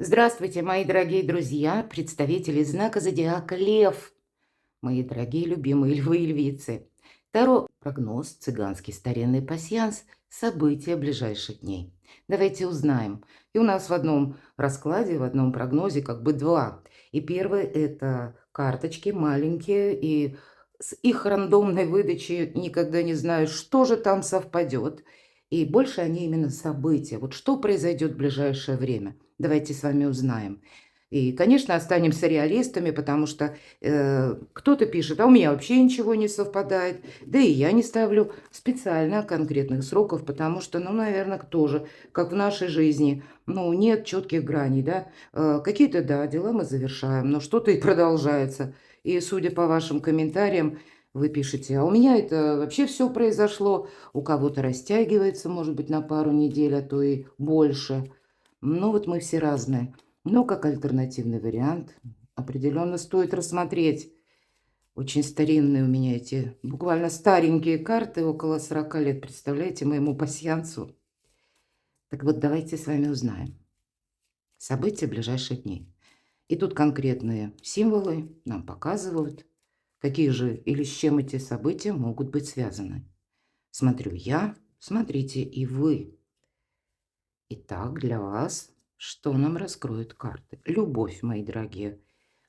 Здравствуйте, мои дорогие друзья, представители знака зодиака Лев, мои дорогие любимые львы и львицы. Таро прогноз, цыганский старинный пасьянс, события ближайших дней. Давайте узнаем. И у нас в одном раскладе, в одном прогнозе как бы два. И первый – это карточки маленькие, и с их рандомной выдачи никогда не знаешь, что же там совпадет. И больше они именно события. Вот что произойдет в ближайшее время. Давайте с вами узнаем. И, конечно, останемся реалистами, потому что кто-то пишет, а у меня вообще ничего не совпадает. Да и я не ставлю специально конкретных сроков, потому что, ну, наверное, тоже, как в нашей жизни, ну, нет четких граней, да. Какие-то, да, дела мы завершаем, но что-то и продолжается. И, судя по вашим комментариям, вы пишете, а у меня это вообще все произошло, у кого-то растягивается, может быть, на пару недель, а то и больше. Ну, вот мы все разные. Но как альтернативный вариант определенно стоит рассмотреть. Очень старинные у меня эти, буквально старенькие карты, около 40 лет, представляете, моему пасьянсу. Так вот, давайте с вами узнаем события ближайших дней. И тут конкретные символы нам показывают, какие же или с чем эти события могут быть связаны. Смотрю я, смотрите и вы. Итак, для вас, что нам раскроют карты? Любовь, мои дорогие.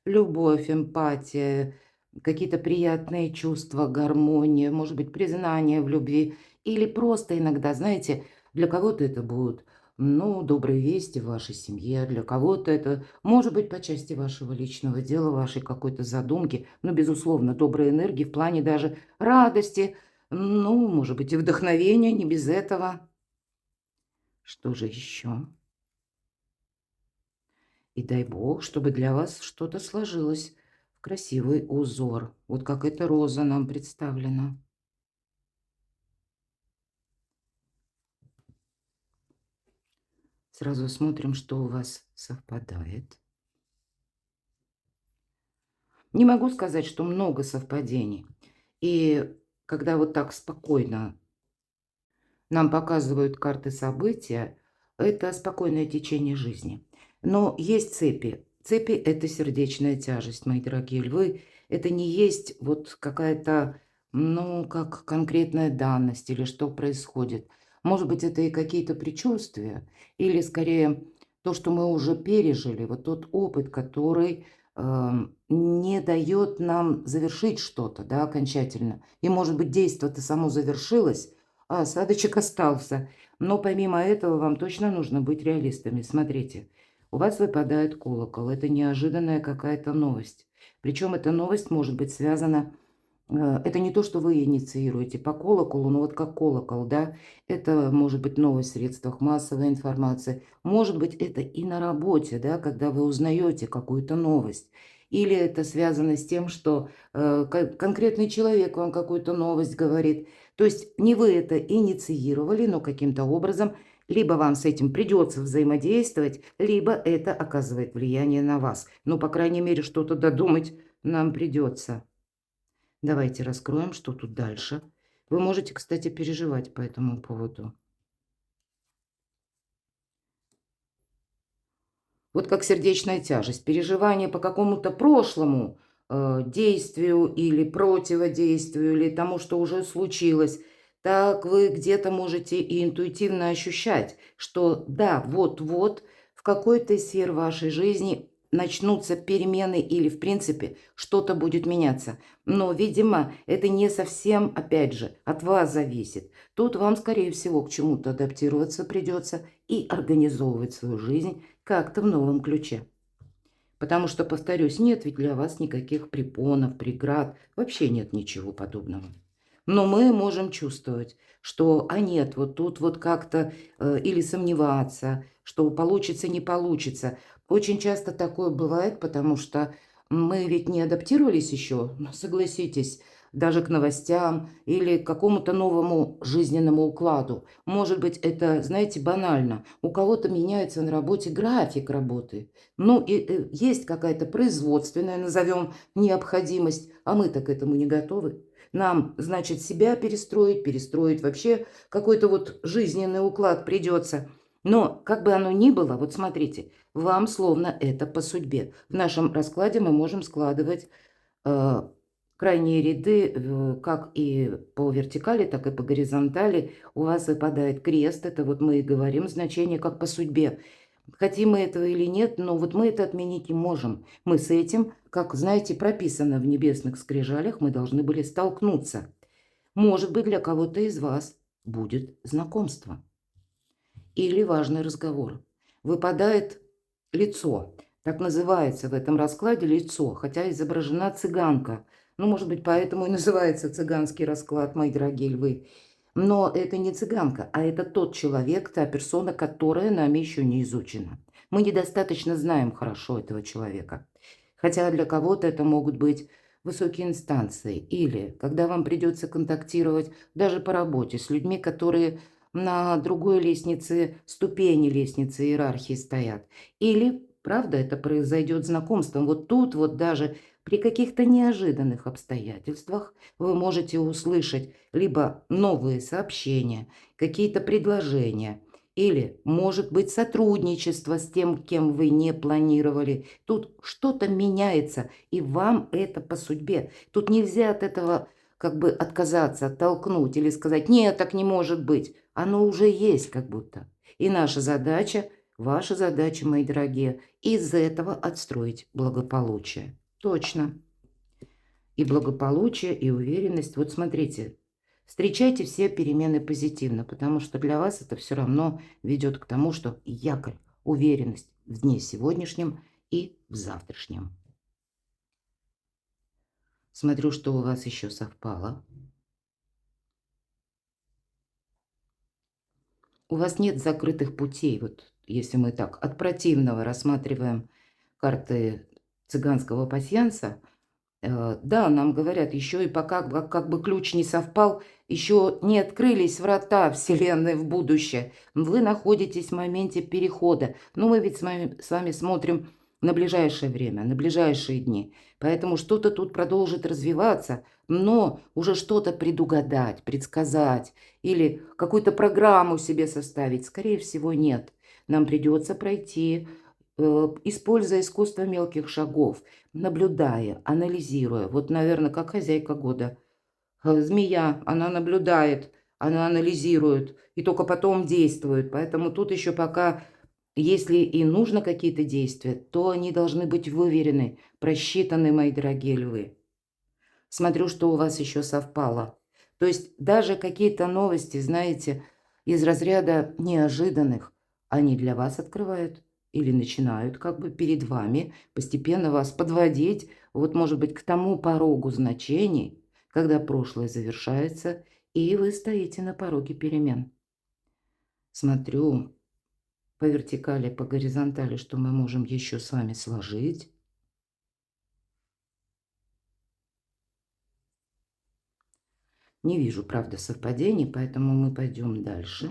Любовь, эмпатия, какие-то приятные чувства, гармония, может быть, признание в любви. Или просто иногда, знаете, для кого-то это будут, ну, добрые вести в вашей семье, для кого-то это, может быть, по части вашего личного дела, вашей какой-то задумки, но, безусловно, доброй энергии в плане даже радости, ну, может быть, и вдохновения, не без этого. Что же еще? И дай бог, чтобы для вас что-то сложилось в красивый узор. Вот как эта роза нам представлена. Сразу смотрим, что у вас совпадает. Не могу сказать, что много совпадений. И когда вот так спокойно нам показывают карты события, это спокойное течение жизни. Но есть цепи. Цепи – это сердечная тяжесть, мои дорогие львы. Это не есть вот какая-то, ну, как конкретная данность или что происходит. Может быть, это и какие-то предчувствия, или скорее то, что мы уже пережили, вот тот опыт, который не дает нам завершить что-то, да, окончательно. И, может быть, действие-то само завершилось, а осадочек остался. Но помимо этого вам точно нужно быть реалистами. Смотрите, у вас выпадает колокол. Это неожиданная какая-то новость. Причем эта новость может быть связана... Это не то, что вы инициируете по колоколу, но вот как колокол, да, это может быть новость в средствах массовой информации, может быть это и на работе, да, когда вы узнаете какую-то новость, или это связано с тем, что конкретный человек вам какую-то новость говорит. То есть не вы это инициировали, но каким-то образом либо вам с этим придется взаимодействовать, либо это оказывает влияние на вас. Ну, по крайней мере, что-то додумать нам придется. Давайте раскроем, что тут дальше. Вы можете, кстати, переживать по этому поводу. Вот как сердечная тяжесть, переживание по какому-то прошлому действию или противодействию, или тому, что уже случилось. Так вы где-то можете и интуитивно ощущать, что да, вот-вот в какой-то из сфер вашей жизни начнутся перемены или, в принципе, что-то будет меняться. Но, видимо, это не совсем, опять же, от вас зависит. Тут вам, скорее всего, к чему-то адаптироваться придется и организовывать свою жизнь как-то в новом ключе. Потому что, повторюсь, нет ведь для вас никаких препонов, преград, вообще нет ничего подобного. Но мы можем чувствовать, что, а нет, вот тут вот как-то, или сомневаться, что получится, не получится. Очень часто такое бывает, потому что мы ведь не адаптировались еще, ну, согласитесь, даже к новостям или к какому-то новому жизненному укладу. Может быть, это, знаете, банально. У кого-то меняется на работе график работы. Ну, и есть какая-то производственная, назовем, необходимость, а мы-то к этому не готовы. Нам, значит, себя перестроить, перестроить вообще какой-то вот жизненный уклад придется. Но как бы оно ни было, вот смотрите, вам словно это по судьбе. В нашем раскладе мы можем складывать э, крайние ряды, как и по вертикали, так и по горизонтали. У вас выпадает крест, это вот мы и говорим значение как по судьбе. Хотим мы этого или нет, но вот мы это отменить не можем. Мы с этим, как, знаете, прописано в небесных скрижалях, мы должны были столкнуться. Может быть, для кого-то из вас будет знакомство или важный разговор. Выпадает лицо. Так называется в этом раскладе лицо, хотя изображена цыганка. Ну, может быть, поэтому и называется цыганский расклад, мои дорогие львы. Но это не цыганка, а это тот человек, та персона, которая нами еще не изучена. Мы недостаточно знаем хорошо этого человека. Хотя для кого-то это могут быть высокие инстанции. Или когда вам придется контактировать даже по работе с людьми, которые на другой лестнице, ступени лестницы иерархии стоят. Или, правда, это произойдет знакомством. Вот тут вот даже при каких-то неожиданных обстоятельствах вы можете услышать либо новые сообщения, какие-то предложения, или, может быть, сотрудничество с тем, кем вы не планировали. Тут что-то меняется, и вам это по судьбе. Тут нельзя от этого как бы отказаться, оттолкнуть или сказать: нет, так не может быть. Оно уже есть как будто. И наша задача, ваша задача, мои дорогие, из этого отстроить благополучие. Точно. И благополучие, и уверенность. Вот смотрите, встречайте все перемены позитивно, потому что для вас это все равно ведет к тому, что якорь, уверенность в дне сегодняшнем и в завтрашнем. Смотрю, что у вас еще совпало. У вас нет закрытых путей. Вот если мы так от противного рассматриваем карты цыганского пасьянса, да, нам говорят, еще и пока как бы ключ не совпал, еще не открылись врата Вселенной в будущее. Вы находитесь в моменте перехода. Но мы ведь с вами смотрим на ближайшее время, на ближайшие дни. Поэтому что-то тут продолжит развиваться, но уже что-то предугадать, предсказать или какую-то программу себе составить, скорее всего, нет. Нам придется пройти, используя искусство мелких шагов, наблюдая, анализируя. Вот, наверное, как хозяйка года. Змея, она наблюдает, она анализирует и только потом действует. Поэтому тут еще пока, если и нужно какие-то действия, то они должны быть выверены, просчитаны, мои дорогие львы. Смотрю, что у вас еще совпало. То есть даже какие-то новости, знаете, из разряда неожиданных, они для вас открывают или начинают как бы перед вами постепенно вас подводить, вот, может быть, к тому порогу значений, когда прошлое завершается, и вы стоите на пороге перемен. Смотрю по вертикали, по горизонтали, что мы можем еще с вами сложить. Не вижу, правда, совпадений, поэтому мы пойдем дальше.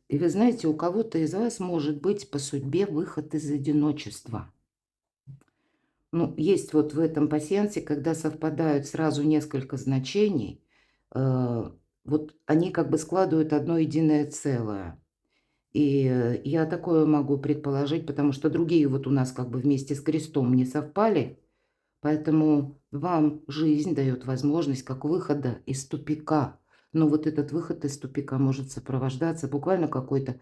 И вы знаете, у кого-то из вас может быть по судьбе выход из одиночества. Ну, есть вот в этом пасьянсе, когда совпадают сразу несколько значений, вот они как бы складывают одно единое целое. И я такое могу предположить, потому что другие вот у нас как бы вместе с крестом не совпали. Поэтому вам жизнь дает возможность как выхода из тупика. Но вот этот выход из тупика может сопровождаться буквально какой-то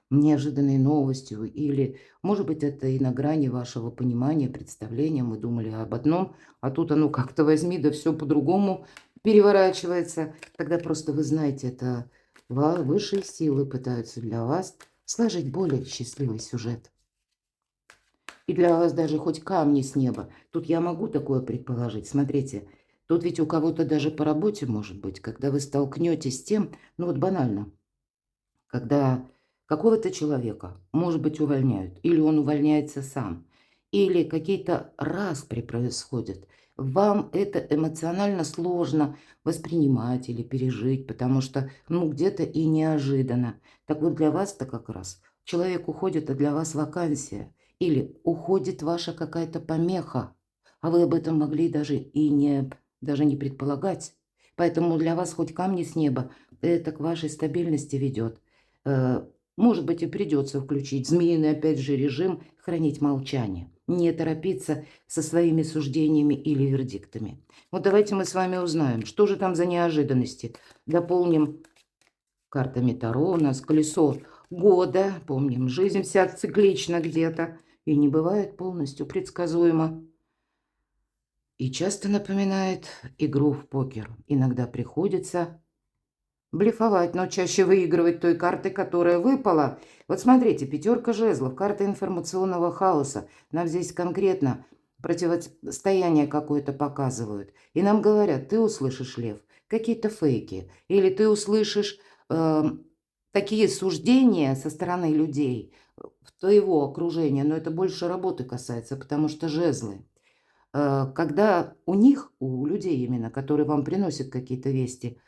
неожиданной новостью. Или, может быть, это и на грани вашего понимания, представления. Мы думали об одном, а тут оно как-то возьми, да все по-другому переворачивается. Тогда просто вы знаете, это высшие силы пытаются для вас сложить более счастливый сюжет. И для вас даже хоть камни с неба. Тут я могу такое предположить. Смотрите, тут ведь у кого-то даже по работе может быть, когда вы столкнетесь с тем, ну вот банально, когда какого-то человека, может быть, увольняют, или он увольняется сам, или какие-то распри происходят, вам это эмоционально сложно воспринимать или пережить, потому что, ну, где-то и неожиданно. Так вот, для вас-то как раз человек уходит, а для вас вакансия, или уходит ваша какая-то помеха, а вы об этом могли даже не предполагать. Поэтому для вас хоть камни с неба, это к вашей стабильности ведет. Э, Может быть, и придется включить змеиный, опять же, режим, хранить молчание, не торопиться со своими суждениями или вердиктами. Вот давайте мы с вами узнаем, что же там за неожиданности. Дополним картами Таро. У нас колесо года. Помним, жизнь вся циклична где-то и не бывает полностью предсказуемо. И часто напоминает игру в покер. Иногда приходится блефовать, но чаще выигрывать той карты, которая выпала. Вот смотрите, пятерка жезлов, карта информационного хаоса. Нам здесь конкретно противостояние какое-то показывают. И нам говорят, ты услышишь, лев, какие-то фейки. Или ты услышишь такие суждения со стороны людей в твоего окружения. Но это больше работы касается, потому что жезлы. Когда у них, у людей именно, которые вам приносят какие-то вести,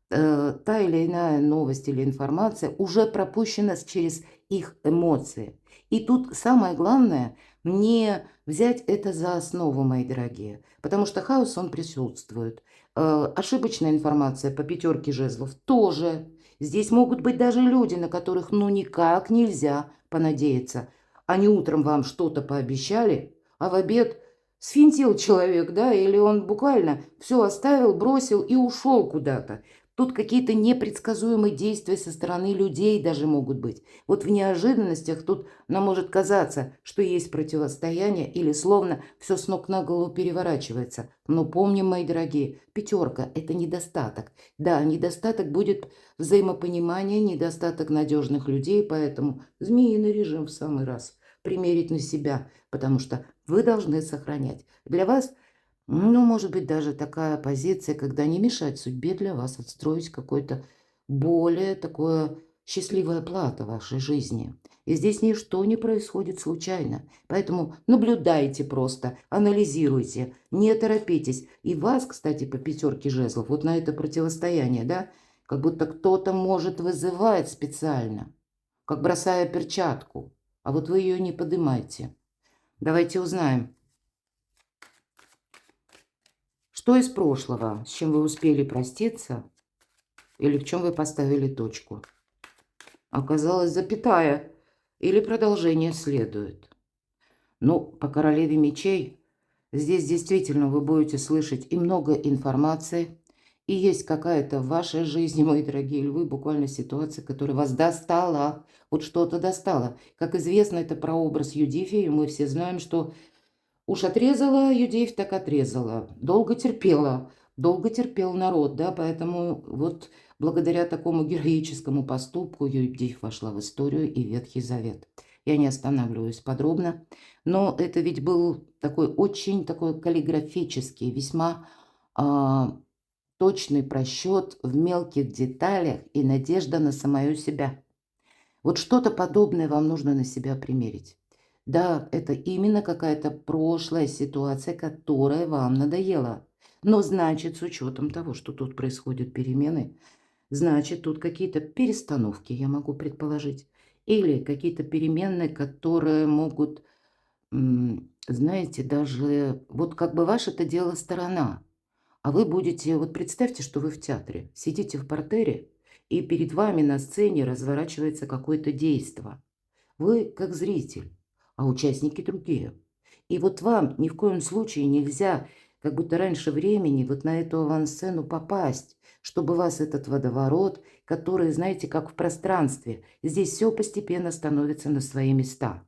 та или иная новость или информация уже пропущена через их эмоции. И тут самое главное не взять это за основу, мои дорогие, потому что хаос, он присутствует. Ошибочная информация по пятерке жезлов тоже. Здесь могут быть даже люди, на которых ну никак нельзя понадеяться. Они утром вам что-то пообещали, а в обед сфинтил человек, да, или он буквально все оставил, бросил и ушел куда-то. Тут какие-то непредсказуемые действия со стороны людей даже могут быть. Вот в неожиданностях тут нам может казаться, что есть противостояние или словно все с ног на голову переворачивается. Но помним, мои дорогие, пятерка – это недостаток. Да, недостаток будет взаимопонимания, недостаток надежных людей, поэтому змеиный режим в самый раз примерить на себя, потому что вы должны сохранять. Для вас ну, может быть, даже такая позиция, когда не мешать судьбе для вас отстроить какое-то более такое счастливое плато вашей жизни. И здесь ничто не происходит случайно. Поэтому наблюдайте просто, анализируйте, не торопитесь. И вас, кстати, по пятерке жезлов, вот на это противостояние, да, как будто кто-то может вызывать специально, как бросая перчатку, а вот вы ее не поднимаете. Давайте узнаем. Что из прошлого, с чем вы успели проститься, или в чем вы поставили точку? Оказалось, запятая, или продолжение следует? Ну, по королеве мечей, здесь действительно вы будете слышать и много информации, и есть какая-то в вашей жизни, мои дорогие львы, буквально ситуация, которая вас достала. Вот что-то достала. Как известно, это прообраз Юдифии, и мы все знаем, что уж отрезала Юдеев, так отрезала. Долго терпел народ, да, поэтому вот благодаря такому героическому поступку Юдеев вошла в историю и Ветхий Завет. Я не останавливаюсь подробно, но это ведь был такой очень такой каллиграфический, весьма точный просчет в мелких деталях и надежда на самую себя. Вот что-то подобное вам нужно на себя примерить. Да, это именно какая-то прошлая ситуация, которая вам надоела. Но значит, с учетом того, что тут происходят перемены, значит, тут какие-то перестановки, я могу предположить. Или какие-то перемены, которые могут, знаете, даже вот как бы ваше это дело сторона. А вы будете, вот представьте, что вы в театре, сидите в партере, и перед вами на сцене разворачивается какое-то действо. Вы как зритель, а участники другие. И вот вам ни в коем случае нельзя, как будто раньше времени, вот на эту авансцену попасть, чтобы вас этот водоворот, который, знаете, как в пространстве, здесь все постепенно становится на свои места.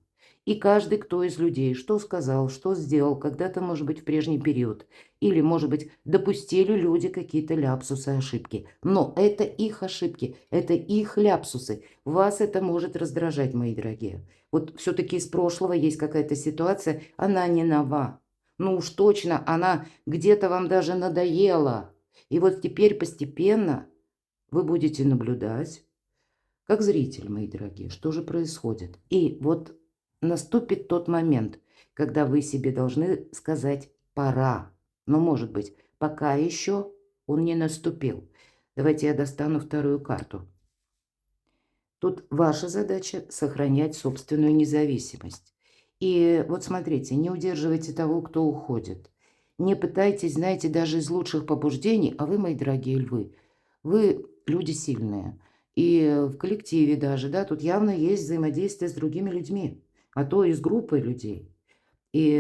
И каждый, кто из людей, что сказал, что сделал, когда-то, может быть, в прежний период, или, может быть, допустили люди какие-то ляпсусы, ошибки. Но это их ошибки, это их ляпсусы. Вас это может раздражать, мои дорогие. Вот все-таки из прошлого есть какая-то ситуация, она не нова. Ну уж точно, она где-то вам даже надоела. И вот теперь постепенно вы будете наблюдать, как зритель, мои дорогие, что же происходит. И вот наступит тот момент, когда вы себе должны сказать «пора». Но, может быть, пока еще он не наступил. Давайте я достану вторую карту. Тут ваша задача – сохранять собственную независимость. И вот смотрите, не удерживайте того, кто уходит. Не пытайтесь, знаете, даже из лучших побуждений, а вы, мои дорогие львы, вы люди сильные. И в коллективе даже, да, тут явно есть взаимодействие с другими людьми, а то и с группой людей. И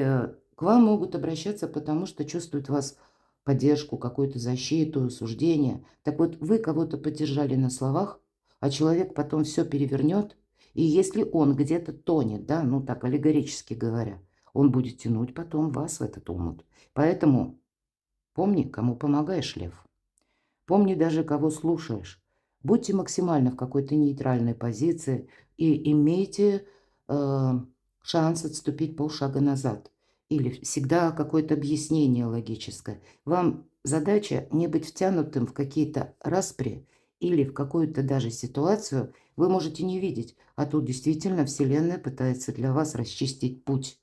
к вам могут обращаться, потому что чувствуют вас поддержку, какую-то защиту, суждение. Так вот, вы кого-то поддержали на словах, а человек потом все перевернет, и если он где-то тонет, да, ну так аллегорически говоря, он будет тянуть потом вас в этот омут. Поэтому помни, кому помогаешь, лев. Помни даже, кого слушаешь. Будьте максимально в какой-то нейтральной позиции и имейте шанс отступить полшага назад. Или всегда какое-то объяснение логическое. Вам задача не быть втянутым в какие-то распри или в какую-то даже ситуацию вы можете не видеть, а тут действительно Вселенная пытается для вас расчистить путь.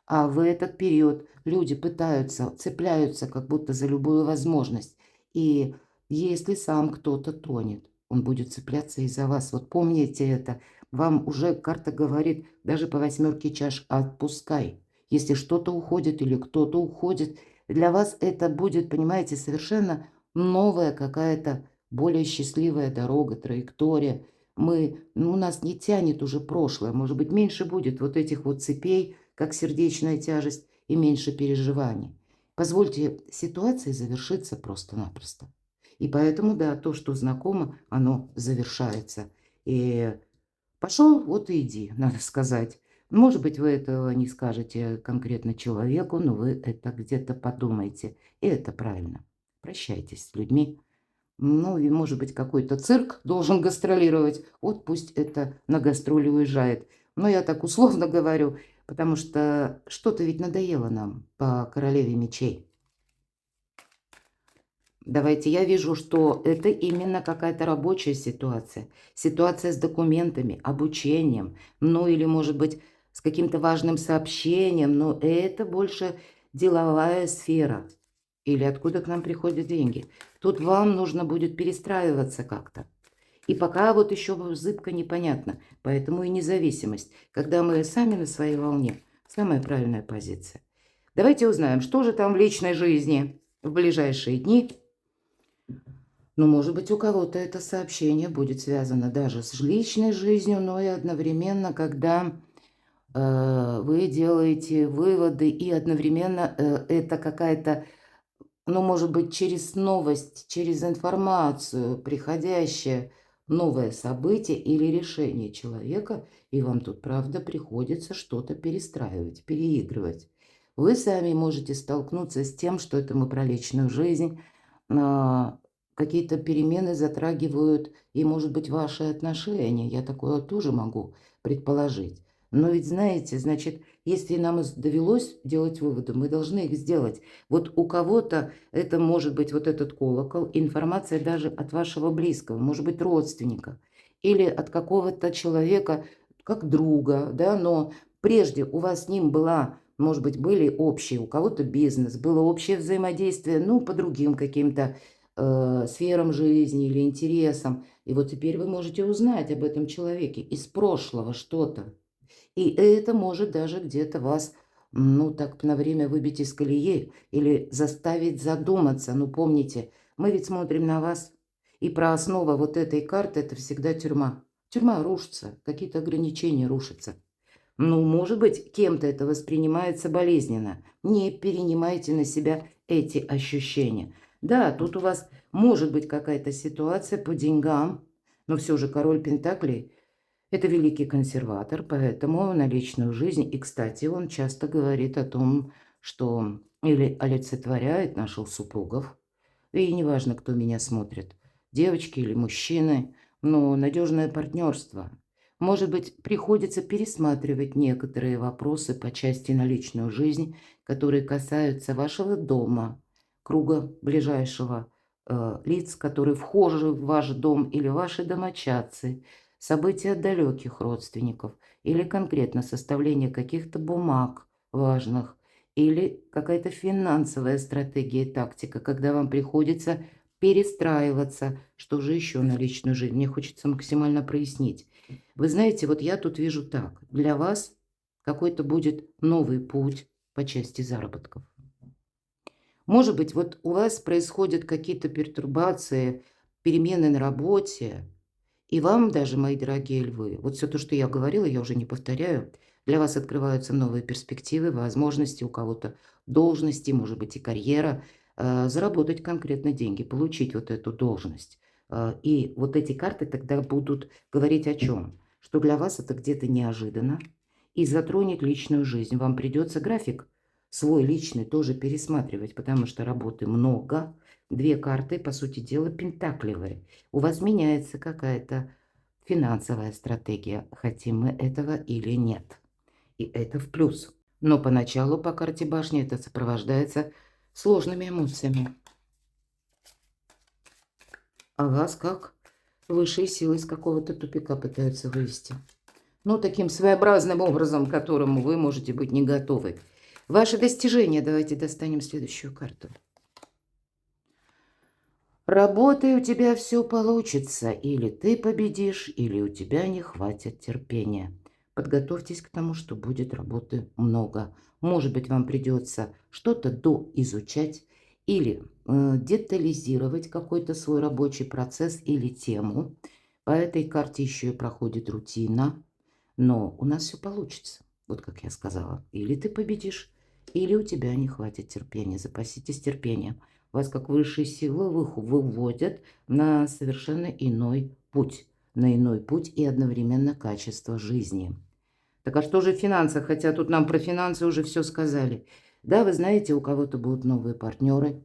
А в этот период люди пытаются, цепляются как будто за любую возможность. И если сам кто-то тонет, он будет цепляться из-за вас. Вот помните это. Вам уже карта говорит, даже по 8 чаш, отпускай. Если что-то уходит или кто-то уходит, для вас это будет, понимаете, совершенно новая какая-то более счастливая дорога, траектория. Ну, нас не тянет уже прошлое. Может быть, меньше будет вот этих вот цепей, как сердечная тяжесть, и меньше переживаний. Позвольте ситуации завершиться просто-напросто. И поэтому, да, то, что знакомо, оно завершается. И пошел, вот и иди, надо сказать. Может быть, вы этого не скажете конкретно человеку, но вы это где-то подумаете. И это правильно. Прощайтесь с людьми. Ну, и, может быть, какой-то цирк должен гастролировать. Вот пусть это на гастроли уезжает. Но я так условно говорю, потому что что-то ведь надоело нам по королеве мечей. Давайте, я вижу, что это именно какая-то рабочая ситуация. Ситуация с документами, обучением, ну или, может быть, с каким-то важным сообщением, но это больше деловая сфера. Или откуда к нам приходят деньги. Тут вам нужно будет перестраиваться как-то. И пока вот еще зыбко непонятно. Поэтому и независимость. Когда мы сами на своей волне, самая правильная позиция. Давайте узнаем, что же там в личной жизни в ближайшие дни. Ну, может быть, у кого-то это сообщение будет связано даже с личной жизнью, но и одновременно, когда вы делаете выводы, и одновременно это какая-то, ну, может быть, через новость, через информацию, приходящее новое событие или решение человека, и вам тут, правда, приходится что-то перестраивать, переигрывать. Вы сами можете столкнуться с тем, что это мы про личную жизнь, а, какие-то перемены затрагивают и, может быть, ваши отношения. Я такое тоже могу предположить. Но ведь знаете, значит, если нам довелось делать выводы, мы должны их сделать. Вот у кого-то это может быть вот этот колокол, информация даже от вашего близкого, может быть, родственника или от какого-то человека, как друга, да, но прежде у вас с ним была, может быть, были общие, у кого-то бизнес, было общее взаимодействие, ну, по другим каким-то сферам жизни или интересам. И вот теперь вы можете узнать об этом человеке из прошлого что-то. И это может даже где-то вас, ну, так на время выбить из колеи или заставить задуматься. Ну, помните, мы ведь смотрим на вас, и про основа вот этой карты – это всегда тюрьма. Тюрьма рушится, какие-то ограничения рушатся. Ну, может быть, кем-то это воспринимается болезненно. Не перенимайте на себя эти ощущения. Да, тут у вас может быть какая-то ситуация по деньгам, но все же король Пентаклей – это великий консерватор, поэтому на личную жизнь. И, кстати, он часто говорит о том, что или олицетворяет наших супругов. И неважно, кто меня смотрит, девочки или мужчины, но надежное партнерство. Может быть, приходится пересматривать некоторые вопросы по части на личную жизнь, которые касаются вашего дома, круга ближайшего, лиц, которые вхожи в ваш дом или ваши домочадцы, события далеких родственников или конкретно составление каких-то бумаг важных, или какая-то финансовая стратегия и тактика, когда вам приходится перестраиваться. Что же еще на личную жизнь? Мне хочется максимально прояснить. Вы знаете, вот я тут вижу так. Для вас какой-то будет новый путь по части заработков. Может быть, вот у вас происходят какие-то пертурбации перемены на работе. И вам даже, мои дорогие львы, вот все то, что я говорила, я уже не повторяю, для вас открываются новые перспективы, возможности, у кого-то должности, может быть, и карьера, заработать конкретно деньги, получить вот эту должность. И вот эти карты тогда будут говорить о чем? Что для вас это где-то неожиданно и затронет личную жизнь. Вам придется график свой личный тоже пересматривать, потому что работы много. Две карты, по сути дела, пентаклевые. У вас меняется какая-то финансовая стратегия, хотим мы этого или нет. И это в плюс. Но поначалу по карте башни это сопровождается сложными эмоциями. А вас как высшие силы из какого-то тупика пытаются вывести. Ну, таким своеобразным образом, к которому вы можете быть не готовы. Ваши достижения. Давайте достанем следующую карту. Работай, у тебя все получится. Или ты победишь, или у тебя не хватит терпения. Подготовьтесь к тому, что будет работы много. Может быть, вам придется что-то доизучать или детализировать какой-то свой рабочий процесс или тему. По этой карте еще и проходит рутина. Но у нас все получится. Вот как я сказала. Или ты победишь, или у тебя не хватит терпения. Запаситесь терпением. Вас как высшие силы выводят на совершенно иной путь. На иной путь и одновременно качество жизни. Так а что же в финансах? Хотя тут нам про финансы уже все сказали. Да, вы знаете, у кого-то будут новые партнеры.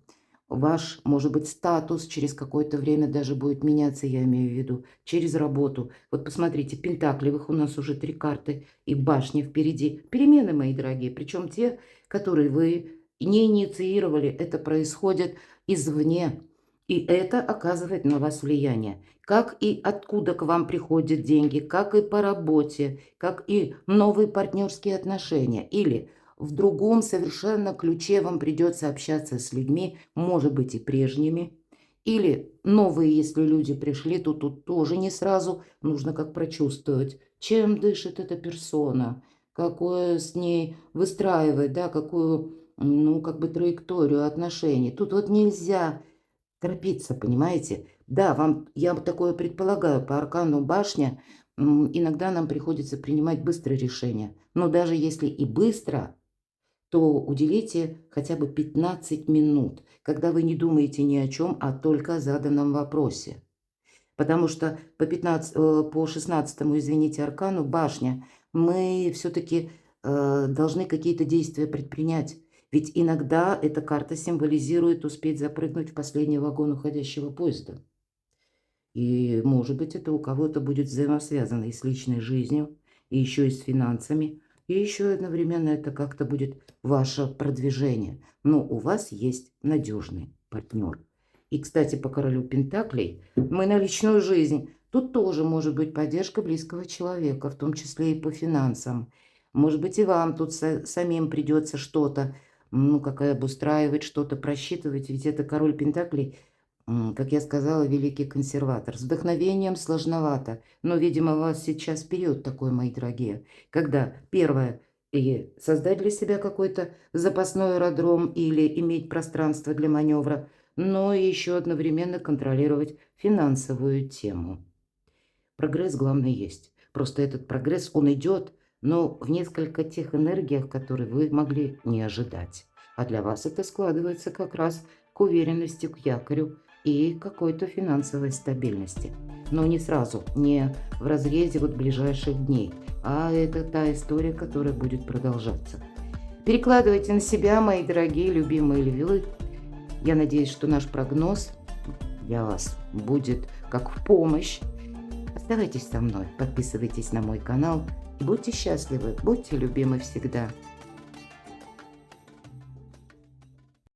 Ваш, может быть, статус через какое-то время даже будет меняться, я имею в виду, через работу. Вот посмотрите, пентаклевых у нас уже 3 карты и башни впереди. Перемены, мои дорогие, причем те, которые вы не инициировали, это происходит извне. И это оказывает на вас влияние. Как и откуда к вам приходят деньги, как и по работе, как и новые партнерские отношения. Или в другом совершенно ключе вам придется общаться с людьми, может быть, и прежними. Или новые, если люди пришли, то тут тоже не сразу нужно как прочувствовать, чем дышит эта персона, какое с ней выстраивать, да, какую, ну, как бы траекторию отношений. Тут вот нельзя торопиться, понимаете? Да, вам, я такое предполагаю, по аркану башня, иногда нам приходится принимать быстрые решения. Но даже если и быстро, то уделите хотя бы 15 минут, когда вы не думаете ни о чем, а только о заданном вопросе. Потому что по 16-му, извините, аркану, башня, мы все-таки должны какие-то действия предпринять. Ведь иногда эта карта символизирует успеть запрыгнуть в последний вагон уходящего поезда. И, может быть, это у кого-то будет взаимосвязано и с личной жизнью, и еще и с финансами, и еще одновременно это как-то будет ваше продвижение. Но у вас есть надежный партнер. И, кстати, по королю Пентаклей мы на личную жизнь. Тут тоже может быть поддержка близкого человека, в том числе и по финансам. Может быть, и вам тут самим придется что-то, ну, как обустраивать, что-то просчитывать. Ведь это король Пентаклей, как я сказала, великий консерватор. С вдохновением сложновато. Но, видимо, у вас сейчас период такой, мои дорогие, когда первое, и создать для себя какой-то запасной аэродром или иметь пространство для маневра, но и еще одновременно контролировать финансовую тему. Прогресс, главное, есть. Просто этот прогресс, он идет, но в несколько тех энергиях, которые вы могли не ожидать. А для вас это складывается как раз к уверенности, к якорю и какой-то финансовой стабильности. Но не сразу, не в разрезе вот ближайших дней, а это та история, которая будет продолжаться. Перекладывайте на себя, мои дорогие, любимые львы. Я надеюсь, что наш прогноз для вас будет как в помощь. Оставайтесь со мной, подписывайтесь на мой канал и будьте счастливы, будьте любимы всегда.